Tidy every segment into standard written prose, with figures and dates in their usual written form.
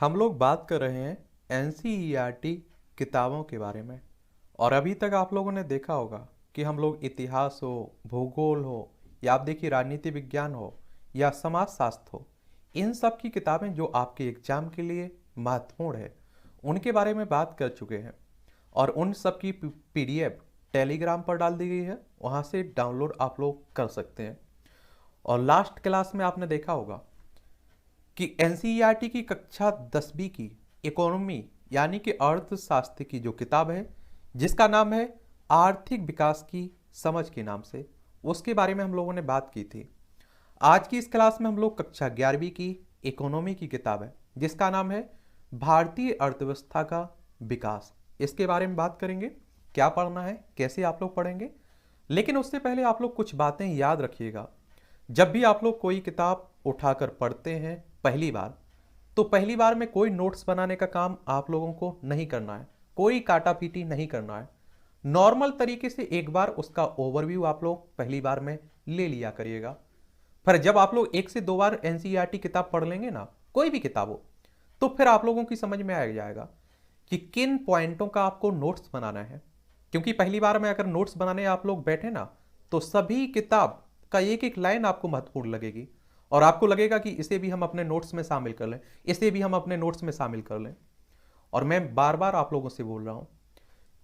हम लोग बात कर रहे हैं एनसीईआरटी किताबों के बारे में। और अभी तक आप लोगों ने देखा होगा कि हम लोग इतिहास हो, भूगोल हो, या आप देखिए राजनीति विज्ञान हो या समाज शास्त्र हो, इन सब की किताबें जो आपके एग्जाम के लिए महत्वपूर्ण है उनके बारे में बात कर चुके हैं। और उन सब की पीडीएफ टेलीग्राम पर डाल दी गई है, वहाँ से डाउनलोड आप लोग कर सकते हैं। और लास्ट क्लास में आपने देखा होगा कि एनसीईआरटी की कक्षा 10वीं की इकोनॉमी यानी कि अर्थशास्त्र की जो किताब है, जिसका नाम है आर्थिक विकास की समझ के नाम से, उसके बारे में हम लोगों ने बात की थी। आज की इस क्लास में हम लोग कक्षा 11वीं की इकोनॉमी की किताब है जिसका नाम है भारतीय अर्थव्यवस्था का विकास, इसके बारे में बात करेंगे। क्या पढ़ना है, कैसे आप लोग पढ़ेंगे, लेकिन उससे पहले आप लोग कुछ बातें याद रखिएगा। जब भी आप लोग कोई किताब उठाकर पढ़ते हैं पहली बार, तो पहली बार में कोई नोट्स बनाने का काम आप लोगों को नहीं करना है, कोई काटा पीटी नहीं करना है। नॉर्मल तरीके से एक बार उसका ओवरव्यू आप लोग पहली बार में ले लिया करिएगा। फिर जब आप लोग एक से दो बार एनसीईआरटी किताब पढ़ लेंगे ना, कोई भी किताब हो, तो फिर आप लोगों की समझ में आ जाएगा कि किन पॉइंटों का आपको नोट्स बनाना है। क्योंकि पहली बार में अगर नोट्स बनाने आप लोग बैठे ना, तो सभी किताब का एक एक लाइन आपको महत्वपूर्ण लगेगी और आपको लगेगा कि इसे भी हम अपने नोट्स में शामिल कर लें, इसे भी हम अपने नोट्स में शामिल कर लें। और मैं बार बार आप लोगों से बोल रहा हूं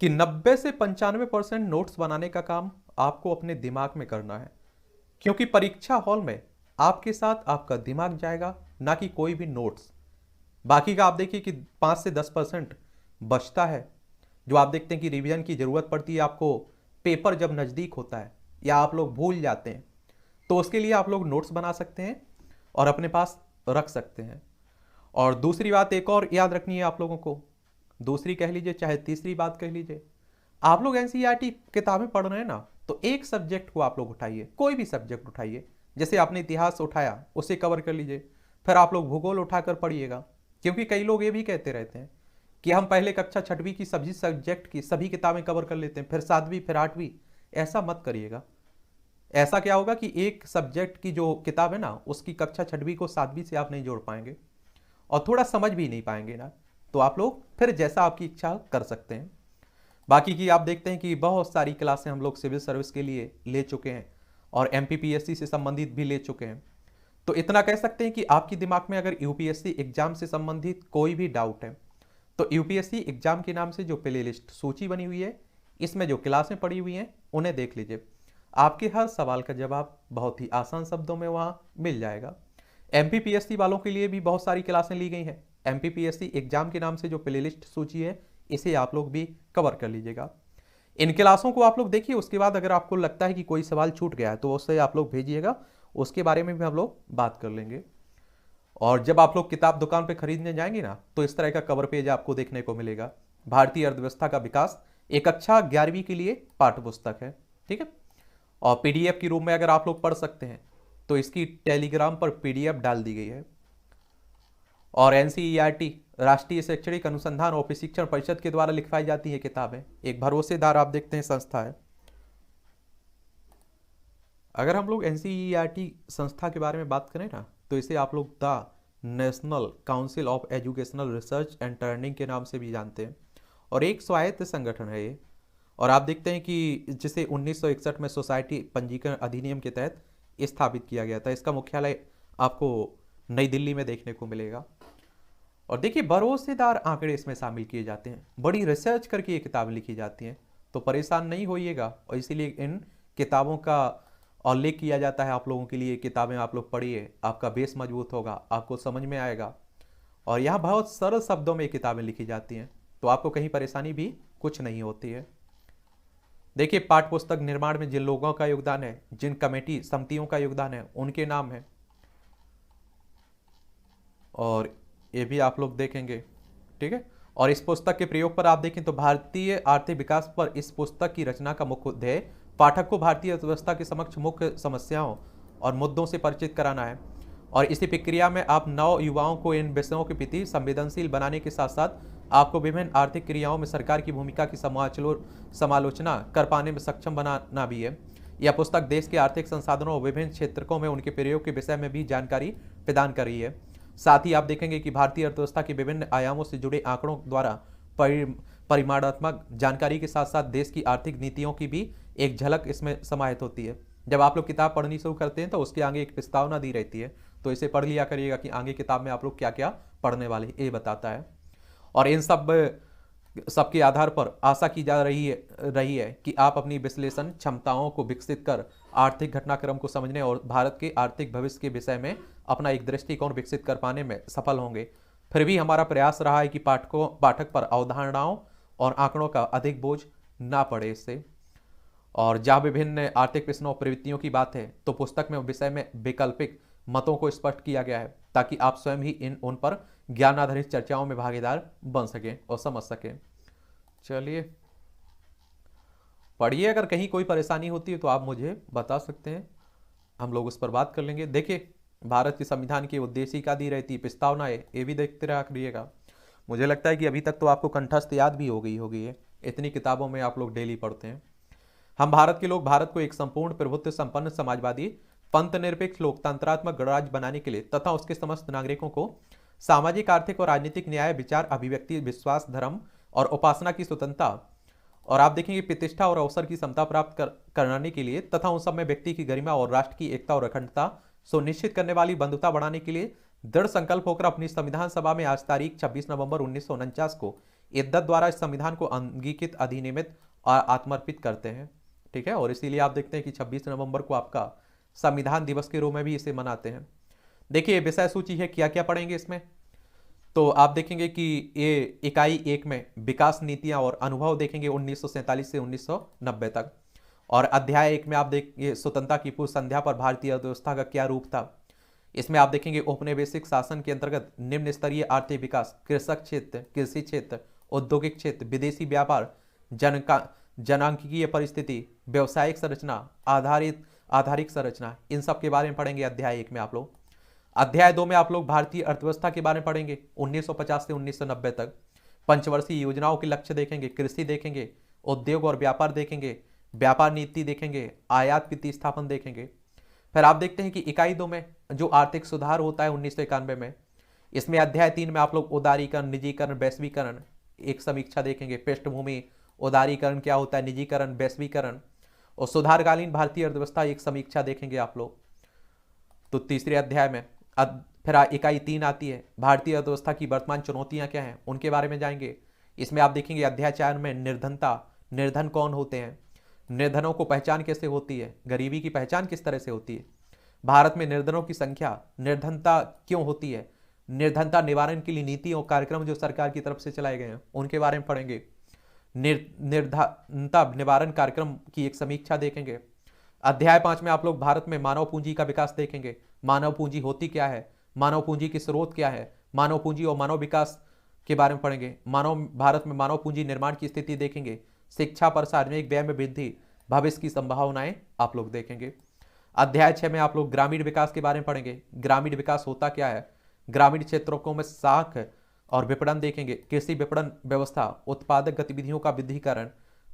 कि 90 से 95% नोट्स बनाने का काम आपको अपने दिमाग में करना है। क्योंकि परीक्षा हॉल में आपके साथ आपका दिमाग जाएगा, ना कि कोई भी नोट्स। बाकी का आप देखिए कि 5 से 10% बचता है, जो आप देखते हैं कि रिवीजन की जरूरत पड़ती है आपको पेपर जब नज़दीक होता है या आप लोग भूल जाते हैं, तो उसके लिए आप लोग नोट्स बना सकते हैं और अपने पास रख सकते हैं। और दूसरी बात एक और याद रखनी है आप लोगों को, दूसरी कह लीजिए चाहे तीसरी बात कह लीजिए, आप लोग एनसीईआरटी किताबें पढ़ रहे हैं ना, तो एक सब्जेक्ट को आप लोग उठाइए, कोई भी सब्जेक्ट उठाइए। जैसे आपने इतिहास उठाया, उसे कवर कर लीजिए। फिर आप लोग भूगोल उठाकर पढ़िएगा। क्योंकि कई लोग ये भी कहते रहते हैं कि हम पहले कक्षा 6वीं की सभी सब्जेक्ट की सभी किताबें कवर कर लेते हैं, फिर 7वीं, फिर 8वीं। ऐसा मत करिएगा। ऐसा क्या होगा कि एक सब्जेक्ट की जो किताब है ना, उसकी कक्षा 6वीं को 7वीं से आप नहीं जोड़ पाएंगे और थोड़ा समझ भी नहीं पाएंगे ना। तो आप लोग फिर जैसा आपकी इच्छा कर सकते हैं। बाकी की आप देखते हैं कि बहुत सारी क्लासें हम लोग सिविल सर्विस के लिए ले चुके हैं और एमपीपीएससी से संबंधित भी ले चुके हैं। तो इतना कह सकते हैं कि आपके दिमाग में अगर यूपीएससी एग्जाम से संबंधित कोई भी डाउट है, तो यूपीएससी एग्जाम के नाम से जो प्ले लिस्ट सूची बनी हुई है, इसमें जो क्लासें पड़ी हुई हैं उन्हें देख लीजिए। आपके हर सवाल का जवाब बहुत ही आसान शब्दों में वहां मिल जाएगा। एमपीपीएससी वालों के लिए भी बहुत सारी क्लासें ली गई हैं। एमपीपीएससी एग्जाम के नाम से जो प्लेलिस्ट सूची है, इसे आप लोग भी कवर कर लीजिएगा। इन क्लासों को आप लोग देखिए, उसके बाद अगर आपको लगता है कि कोई सवाल छूट गया है तो उससे आप लोग भेजिएगा, उसके बारे में भी हम लोग बात कर लेंगे। और जब आप लोग किताब दुकान पे खरीदने जाएंगे ना, तो इस तरह का कवर पेज आपको देखने को मिलेगा। भारतीय अर्थव्यवस्था का विकास, एक अच्छा 11वीं के लिए पाठ्य पुस्तक है। ठीक है। और पीडीएफ के रूप में अगर आप लोग पढ़ सकते हैं, तो इसकी टेलीग्राम पर पीडीएफ डाल दी गई है। और एनसीईआरटी राष्ट्रीय शैक्षणिक अनुसंधान और प्रशिक्षण परिषद के द्वारा लिखवाई जाती है किताबें, एक भरोसेदार आप देखते हैं संस्था है। अगर हम लोग एनसीईआरटी संस्था के बारे में बात करें ना, तो इसे आप लोग the national council of educational research and training के नाम से भी जानते हैं और एक स्वायत्त संगठन है ये। और आप देखते हैं कि जिसे 1961 में सोसाइटी पंजीकरण अधिनियम के तहत स्थापित किया गया था। इसका मुख्यालय आपको नई दिल्ली में देखने को मिलेगा। और देखिए, भरोसेदार आंकड़े इसमें शामिल किए जाते हैं, बड़ी रिसर्च करके ये किताबें लिखी जाती हैं। तो परेशान नहीं होइएगा, और इसीलिए इन किताबों का उल्लेख किया जाता है आप लोगों के लिए। किताबें आप लोग पढ़िए, आपका बेस मजबूत होगा, आपको समझ में आएगा। और यहाँ बहुत सरल शब्दों में किताबें लिखी जाती हैं, तो आपको कहीं परेशानी भी कुछ नहीं होती है। देखिए, पाठ्य पुस्तक निर्माण में जिन लोगों का योगदान है, जिन कमेटी समितियों का योगदान है, उनके नाम है। और ये भी आप लोग देखेंगे। ठीक है। और इस पुस्तक के प्रयोग पर आप देखें तो भारतीय आर्थिक विकास पर इस पुस्तक की रचना का मुख्य उद्देश्य पाठक को भारतीय अर्थव्यवस्था के समक्ष मुख्य समस्याओं और मुद्दों से परिचित कराना है। और इसी प्रक्रिया में आप नव युवाओं को इन विषयों के प्रति संवेदनशील बनाने के साथ साथ आपको विभिन्न आर्थिक क्रियाओं में सरकार की भूमिका की समालोचना कर पाने में सक्षम बनाना भी है। यह पुस्तक देश के आर्थिक संसाधनों और विभिन्न क्षेत्रों में उनके प्रयोग के विषय में भी जानकारी प्रदान कर रही है। साथ ही आप देखेंगे कि भारतीय अर्थव्यवस्था के विभिन्न आयामों से जुड़े आंकड़ों द्वारा परिमाणात्मक जानकारी के साथ साथ देश की आर्थिक नीतियों की भी एक झलक इसमें समाहित होती है। जब आप लोग किताब पढ़नी शुरू करते हैं तो उसके आगे एक प्रस्तावना दी रहती है, तो इसे पढ़ लिया करिएगा कि आगे किताब में आप लोग क्या क्या पढ़ने वाले ये बताता है। और इन सबके आधार पर आशा की जा रही है कि आप अपनी विश्लेषण क्षमताओं को विकसित कर आर्थिक घटनाक्रम को समझने और भारत के आर्थिक भविष्य के विषय में अपना एक दृष्टिकोण विकसित कर पाने में सफल होंगे। फिर भी हमारा प्रयास रहा है कि पाठक पर अवधारणाओं और आंकड़ों का अधिक बोझ ना पड़े इससे। और जहाँ विभिन्न आर्थिक प्रश्नों और प्रवृत्तियों की बात है तो पुस्तक में विषय में वैकल्पिक मतों को स्पष्ट किया गया है ताकि आप स्वयं ही उन पर ज्ञान आधारित चर्चाओं में भागीदार बन सकें और समझ सकें। चलिए पढ़िए, अगर कहीं कोई परेशानी होती है तो आप मुझे बता सकते हैं, हम लोग उस पर बात कर लेंगे। देखिए भारत के संविधान की उद्देशिका दी रहती है, प्रस्तावना है, ये भी देखते रहिएगा। मुझे लगता है कि अभी तक तो आपको कंठस्थ याद भी हो गई होगी है, इतनी किताबों में आप लोग डेली पढ़ते हैं। हम भारत के लोग भारत को एक संपूर्ण प्रभुत्व संपन्न समाजवादी पंथ निरपेक्ष लोकतंत्रात्मक गणराज्य बनाने के लिए तथा उसके समस्त नागरिकों को सामाजिक आर्थिक और राजनीतिक न्याय विचार अभिव्यक्ति विश्वास धर्म और उपासना की स्वतंत्रता और आप देखेंगे प्रतिष्ठा और अवसर की समता प्राप्त कराने के लिए तथा उन सब में व्यक्ति की गरिमा और राष्ट्र की एकता और अखंडता सुनिश्चित करने वाली बंधुता बढ़ाने के लिए दृढ़ संकल्प होकर अपनी संविधान सभा में आज तारीख 26 नवंबर 1949 को इद्दत द्वारा इस संविधान को अंगीकृत अधिनियमित और आत्मर्पित करते हैं। ठीक है, और इसीलिए आप देखते हैं कि 26 नवंबर को आपका संविधान दिवस के रूप में भी इसे मनाते हैं। देखिए विषय सूची है, क्या क्या पढ़ेंगे इसमें, तो आप देखेंगे कि ये इकाई 1 में विकास नीतियां और अनुभव देखेंगे 1947 से 1990 तक। और अध्याय 1 में आप देखिए स्वतंत्रता की पूर्व संध्या पर भारतीय अर्थव्यवस्था का क्या रूप था। इसमें आप देखेंगे औपनिवेशिक शासन के अंतर्गत निम्न स्तरीय आर्थिक विकास, कृषक क्षेत्र, कृषि क्षेत्र, औद्योगिक क्षेत्र, विदेशी व्यापार, जनांकीय परिस्थिति, व्यवसायिक संरचना, आधारिक संरचना, इन सब के बारे में पढ़ेंगे अध्याय 1 में आप लोग। अध्याय 2 में आप लोग भारतीय अर्थव्यवस्था के बारे में पढ़ेंगे 1950 से 1990 तक। पंचवर्षीय योजनाओं के लक्ष्य देखेंगे, कृषि देखेंगे, उद्योग और व्यापार देखेंगे, व्यापार नीति देखेंगे, आयात प्रतिस्थापन देखेंगे। फिर आप देखते हैं कि इकाई 2 में जो आर्थिक सुधार होता है 1991 में, इसमें अध्याय 3 में आप लोग उदारीकरण, निजीकरण, वैश्वीकरण एक समीक्षा देखेंगे। पृष्ठभूमि, उदारीकरण क्या होता है, निजीकरण, वैश्वीकरण और सुधारकालीन भारतीय अर्थव्यवस्था एक समीक्षा देखेंगे आप लोग। तो तीसरे अध्याय में फिर इकाई 3 आती है, भारतीय अर्थव्यवस्था की वर्तमान चुनौतियां क्या हैं उनके बारे में जाएंगे। इसमें आप देखेंगे अध्याय 4 में निर्धनता, निर्धन कौन होते हैं, निर्धनों को पहचान कैसे होती है, गरीबी की पहचान किस तरह से होती है, भारत में निर्धनों की संख्या, निर्धनता क्यों होती है, निर्धनता निवारण के लिए नीति और कार्यक्रम जो सरकार की तरफ से चलाए गए हैं उनके बारे में पढ़ेंगे। निर्धनता निवारण कार्यक्रम की एक समीक्षा देखेंगे। अध्याय 5 में आप लोग भारत में मानव पूंजी का विकास देखेंगे। मानव पूंजी होती क्या है, मानव पूंजी की स्रोत क्या है, मानव पूंजी और मानव विकास के बारे में पढ़ेंगे। भारत में मानव पूंजी निर्माण की स्थिति देखेंगे। शिक्षा पर सार्वजनिक व्यय में वृद्धि, भविष्य की संभावनाएं आप लोग देखेंगे। अध्याय 6 में आप लोग ग्रामीण विकास के बारे में पढ़ेंगे। ग्रामीण विकास होता क्या है, ग्रामीण क्षेत्रों में साख और विपणन देखेंगे। कृषि विपणन व्यवस्था, उत्पादक गतिविधियों का वृद्धिकरण,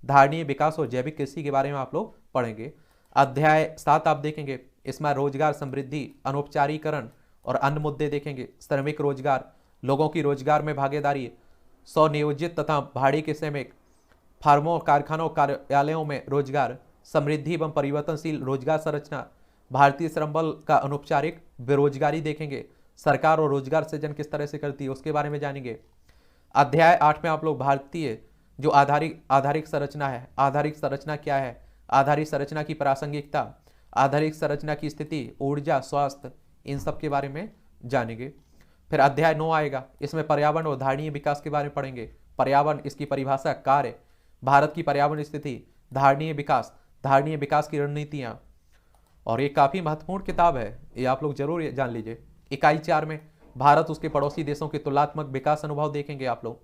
धारणीय विकास और जैविक कृषि के बारे में आप लोग पढ़ेंगे। अध्याय 7 आप देखेंगे, इसमें रोजगार समृद्धि, अनौपचारीकरण और अन्य मुद्दे देखेंगे। श्रमिक रोजगार, लोगों की रोजगार में भागीदारी, स्वनियोजित तथा भाड़े के श्रमिक, फार्मों, कारखानों, कार्यालयों में रोजगार, समृद्धि एवं परिवर्तनशील रोजगार संरचना, भारतीय श्रम बल का अनौपचारिक बेरोजगारी देखेंगे। सरकार और रोजगार सृजन किस तरह से करती है उसके बारे में जानेंगे। अध्याय 8 में आप लोग भारतीय जो आधारिक संरचना है, आधारिक संरचना क्या है, आधारिक संरचना की प्रासंगिकता, आधारिक संरचना की स्थिति, ऊर्जा, स्वास्थ्य, इन सब के बारे में जानेंगे। फिर अध्याय 9 आएगा, इसमें पर्यावरण और धारणीय विकास के बारे में पढ़ेंगे। पर्यावरण, इसकी परिभाषा, कार्य, भारत की पर्यावरण स्थिति, धारणीय विकास की रणनीतियां, और ये काफी महत्वपूर्ण किताब है, ये आप लोग जरूर जान लीजिए। इकाई 4 में भारत उसके पड़ोसी देशों के तुलनात्मक विकास अनुभव देखेंगे आप लोग।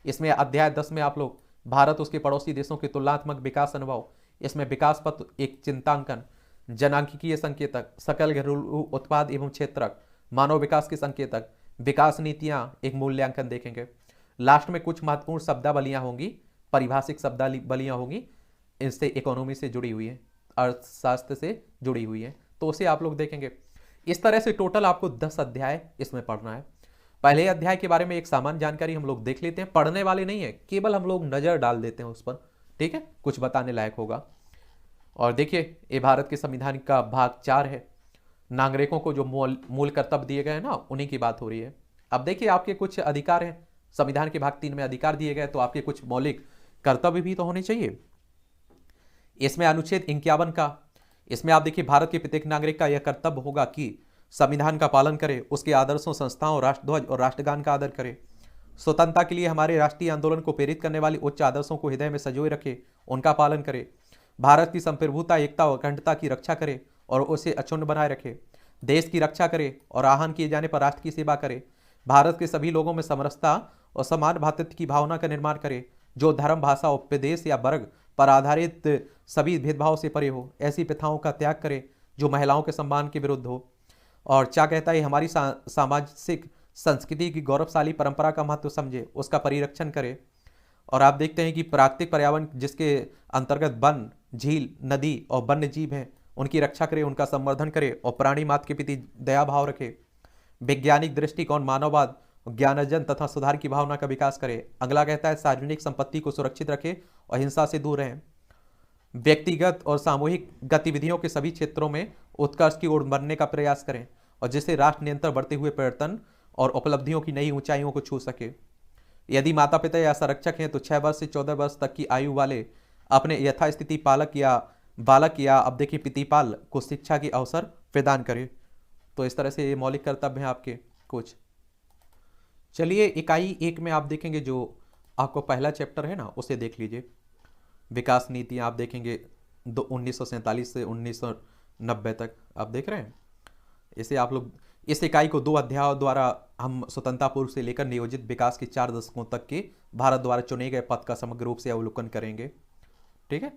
इसमें अध्याय 10 में आप लोग भारत उसके पड़ोसी देशों के तुलनात्मक विकास अनुभव, इसमें विकास पथ एक चिंतांकन, जनांकीय संकेतक, सकल घरेलू उत्पाद एवं क्षेत्रक, मानव विकास के संकेतक, विकास नीतियां एक मूल्यांकन देखेंगे। लास्ट में कुछ महत्वपूर्ण शब्दावलियां होंगी, परिभाषिक शब्दावलियां होंगी, इससे इकोनॉमी से जुड़ी हुई है, अर्थशास्त्र से जुड़ी हुई है, तो उसे आप लोग देखेंगे। इस तरह से टोटल आपको 10 अध्याय इसमें पढ़ना है। पहले अध्याय के बारे में एक सामान्य जानकारी हम लोग देख लेते हैं, पढ़ने वाले नहीं है, केवल हम लोग नजर डाल देते हैं उस पर, ठीक है, कुछ बताने लायक होगा। और देखिए, ये भारत के संविधान का भाग 4 है। नागरिकों को जो मूल कर्तव्य दिए गए हैं ना, उन्हीं की बात हो रही है। अब देखिए, आपके कुछ अधिकार हैं, संविधान के भाग 3 में अधिकार दिए गए, तो आपके कुछ मौलिक कर्तव्य भी तो होने चाहिए। इसमें अनुच्छेद 51 का, इसमें आप देखिए, भारत के प्रत्येक नागरिक का यह कर्तव्य होगा कि संविधान का पालन करे, उसके आदर्शों, संस्थाओं, राष्ट्रध्वज और राष्ट्रगान का आदर करे, स्वतंत्रता के लिए हमारे राष्ट्रीय आंदोलन को प्रेरित करने वाली उच्च आदर्शों को हृदय में संजोए रखे, उनका पालन करे, भारत की संप्रभुता, एकता और अखंडता की रक्षा करे और उसे अक्षुण्ण बनाए रखे, देश की रक्षा करे और आहवान किए जाने पर राष्ट्र की सेवा करे, भारत के सभी लोगों में समरसता और समान भातृत्व की भावना का निर्माण करे, जो धर्म, भाषा, उपदेश या वर्ग पर आधारित सभी भेदभाव से परे हो, ऐसी प्रथाओं का त्याग करे जो महिलाओं के सम्मान के विरुद्ध हो। और क्या कहता है, हमारी सामाजिक संस्कृति की गौरवशाली परंपरा का महत्व समझे, उसका परिरक्षण करे। और आप देखते हैं कि प्राकृतिक पर्यावरण जिसके अंतर्गत वन, झील, नदी और वन्य जीव हैं, उनकी रक्षा करे, उनका संवर्धन करे और प्राणी मात्र के प्रति दया भाव रखे। वैज्ञानिक दृष्टिकोण, मानववाद, ज्ञानार्जन तथा सुधार की भावना का विकास करे। अगला कहता है, सार्वजनिक संपत्ति को सुरक्षित रखे और हिंसा से दूर रहें। व्यक्तिगत और सामूहिक गतिविधियों के सभी क्षेत्रों में उत्कर्ष की ओर बढ़ने का प्रयास करें और जिससे राष्ट्र निरंतर बढ़ते हुए पर्यटन और उपलब्धियों की नई ऊंचाइयों को छू सके। यदि माता पिता या संरक्षक हैं तो 6 वर्ष से 14 वर्ष तक की आयु वाले अपने यथास्थिति बालक या अब देखिए प्रतिपाल को शिक्षा के अवसर प्रदान करें। तो इस तरह से ये मौलिक कर्तव्य हैं आपके कुछ। चलिए, इकाई 1 में आप देखेंगे जो आपको पहला चैप्टर है ना, उसे देख लीजिए। विकास नीतियाँ आप देखेंगे 1947 से 1990 तक आप देख रहे हैं। इसे आप लोग, इस इकाई को 2 अध्यायों द्वारा हम स्वतंत्रता पूर्व से लेकर नियोजित विकास के 4 दशकों तक के भारत द्वारा चुने गए पथ का समग्र रूप से अवलोकन करेंगे, ठीक है।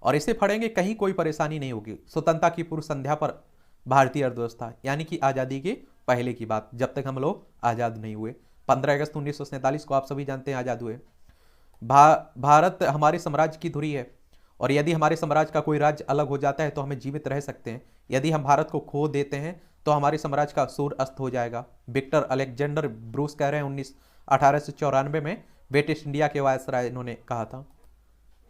और इसे पढ़ेंगे, कहीं कोई परेशानी नहीं होगी। स्वतंत्रता की पूर्व संध्या पर भारतीय अर्थव्यवस्था, यानी कि आज़ादी के पहले की बात, जब तक हम लोग आज़ाद नहीं हुए। 15 अगस्त 1947 को आप सभी जानते हैं आज़ाद हुए। भारत हमारे साम्राज्य की धुरी है और यदि हमारे साम्राज्य का कोई राज्य अलग हो जाता है तो हमें जीवित रह सकते हैं, यदि हम भारत को खो देते हैं तो हमारे साम्राज्य का सूर्य अस्त हो जाएगा। विक्टर अलेक्जेंडर ब्रूस कह रहे हैं 1894 में ब्रिटिश इंडिया के वायसराय इन्होंने कहा था।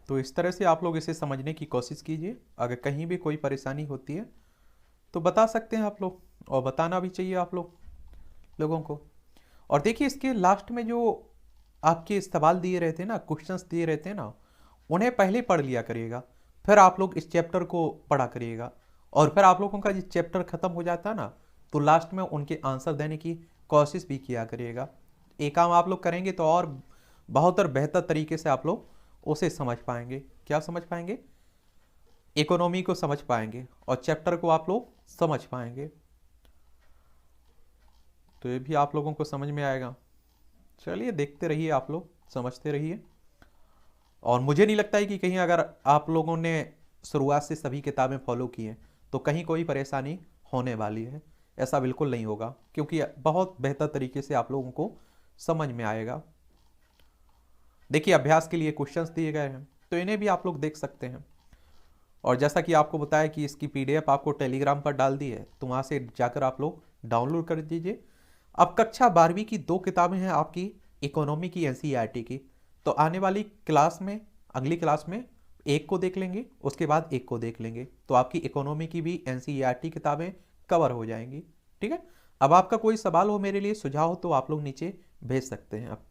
तो इस तरह से आप लोग इसे समझने की कोशिश कीजिए। अगर कहीं भी कोई परेशानी होती है तो बता सकते हैं आप लोग, और बताना भी चाहिए आप लोगों को। और देखिए, इसके लास्ट में जो आपके सवाल दिए रहते हैं ना, क्वेश्चंस दिए रहते हैं ना, उन्हें पहले पढ़ लिया करिएगा, फिर आप लोग इस चैप्टर को पढ़ा करिएगा। और फिर आप लोगों का जो चैप्टर खत्म हो जाता है ना, तो लास्ट में उनके आंसर देने की कोशिश भी किया करिएगा। एक काम आप लोग करेंगे तो और बहुत और बेहतर तरीके से आप लोग उसे समझ पाएंगे। क्या समझ पाएंगे? इकोनॉमी को समझ पाएंगे और चैप्टर को आप लोग समझ पाएंगे। तो ये भी आप लोगों को समझ में आएगा। चलिए, देखते रहिए, आप लोग समझते रहिए। और मुझे नहीं लगता है कि कहीं अगर आप लोगों ने शुरुआत से सभी किताबें फॉलो की हैं तो कहीं कोई परेशानी होने वाली है। ऐसा बिल्कुल नहीं होगा, क्योंकि बहुत बेहतर तरीके से आप लोगों को समझ में आएगा। देखिए, अभ्यास के लिए क्वेश्चंस दिए गए हैं, तो इन्हें भी आप लोग देख सकते हैं। और जैसा कि आपको बताया कि इसकी PDF आपको टेलीग्राम पर डाल दी है, तो वहाँ से जाकर आप लोग डाउनलोड कर दीजिए। अब कक्षा 12वीं की 2 किताबें हैं आपकी इकोनॉमी की, NCERT की। तो आने वाली क्लास में, अगली क्लास में एक को देख लेंगे, उसके बाद एक को देख लेंगे, तो आपकी इकोनॉमी की भी NCERT किताबें कवर हो जाएंगी, ठीक है। अब आपका कोई सवाल हो, मेरे लिए सुझाव हो, तो आप लोग नीचे भेज सकते हैं आप।